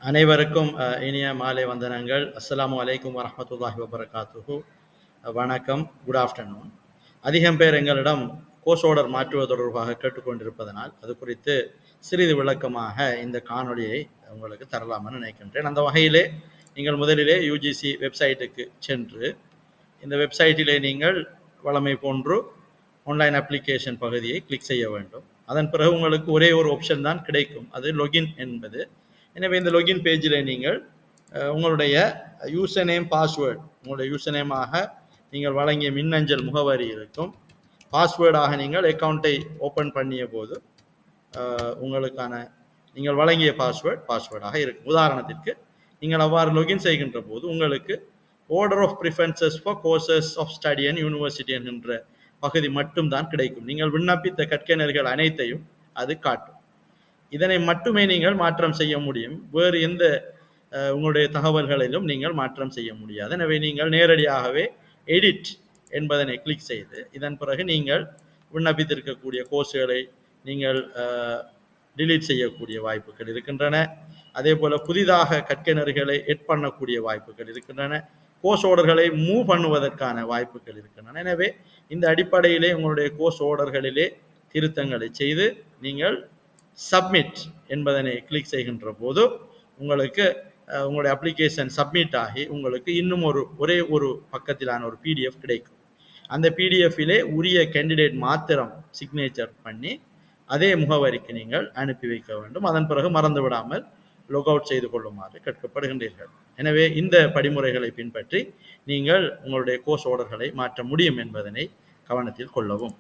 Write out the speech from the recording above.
அனைவருக்கும் இனிய மாலை வந்தனங்கள். அஸ்ஸலாமு அலைக்கும் வரஹ்மத்துல்லாஹி வபரகாத்துஹு. வணக்கம், குட் ஆஃப்டர்நூன். அதிகம் பேர் எங்களிடம் கோர்ஸ் ஆர்டர் மாற்றுவது தொடர்பாக கேட்டுக்கொண்டிருப்பதனால் அது குறித்து சிறிது விளக்கமாக இந்த காணொளியை உங்களுக்கு தரலாம்னு நினைக்கின்றேன். அந்த வகையிலே நீங்கள் முதலிலே யூஜிசி வெப்சைட்டுக்கு சென்று இந்த வெப்சைட்டிலே நீங்கள் வழமை போன்று ஆன்லைன் அப்ளிகேஷன் பகுதியை கிளிக் செய்ய வேண்டும். அதன் பிறகு உங்களுக்கு ஒரே ஒரு ஆப்ஷன் தான் கிடைக்கும், அது லொகின் என்பது. எனவே இந்த லொகின் பேஜில் நீங்கள் உங்களுடைய யூசர் நேம் பாஸ்வேர்டு, உங்களுடைய யூசர் நேமாக நீங்கள் வழங்கிய மின்னஞ்சல் முகவரி இருக்கும். பாஸ்வேர்டாக நீங்கள் அக்கௌண்ட்டை ஓப்பன் பண்ணிய போது உங்களுக்கான நீங்கள் வழங்கிய பாஸ்வேர்டாக இருக்கும். உதாரணத்திற்கு நீங்கள் அவ்வாறு லொகின் செய்கின்ற போது உங்களுக்கு order of preferences for courses of study and university என்கின்ற பகுதி மட்டும்தான் கிடைக்கும். நீங்கள் விண்ணப்பித்த கற்கையினர்கள் அனைத்தையும் அது காட்டும். இதனை மட்டுமே நீங்கள் மாற்றம் செய்ய முடியும். வேறு எந்த உங்களுடைய தகவல்களிலும் நீங்கள் மாற்றம் செய்ய முடியாது. எனவே நீங்கள் நேரடியாகவே எடிட் என்பதனை கிளிக் செய்து இதன் பிறகு நீங்கள் விண்ணப்பித்திருக்கக்கூடிய கோர்ஸ்களை நீங்கள் டிலீட் செய்யக்கூடிய வாய்ப்புகள் இருக்கின்றன. அதே போல் புதிதாக கற்கையினர்களை எட் பண்ணக்கூடிய வாய்ப்புகள் இருக்கின்றன. கோர்ஸ் ஆர்டர்களை மூவ் பண்ணுவதற்கான வாய்ப்புகள் இருக்கின்றன. எனவே இந்த அடிப்படையிலே உங்களுடைய கோர்ஸ் ஆர்டர்களிலே திருத்தங்களை செய்து நீங்கள் சப்மிட் என்பதனை கிளிக் செய்கின்ற போது உங்களுக்கு உங்களுடைய அப்ளிகேஷன் சப்மிட் ஆகி உங்களுக்கு இன்னும் ஒரே ஒரு பக்கத்திலான ஒரு பிடிஎஃப் கிடைக்கும். அந்த பிடிஎஃபிலே உரிய கேண்டிடேட் மாத்திரம் சிக்னேச்சர் பண்ணி அதே முகவரிக்கு நீங்கள் அனுப்பி வைக்க வேண்டும். அதன் பிறகு மறந்து விடாமல் லாக் அவுட் செய்து கொள்ளுமாறு கேட்கப்படுகின்றீர்கள். எனவே இந்த படிமுறைகளை பின்பற்றி நீங்கள் உங்களுடைய கோர்ஸ் ஆர்டர்களை மாற்ற முடியும் என்பதனை கவனத்தில் கொள்ளவும்.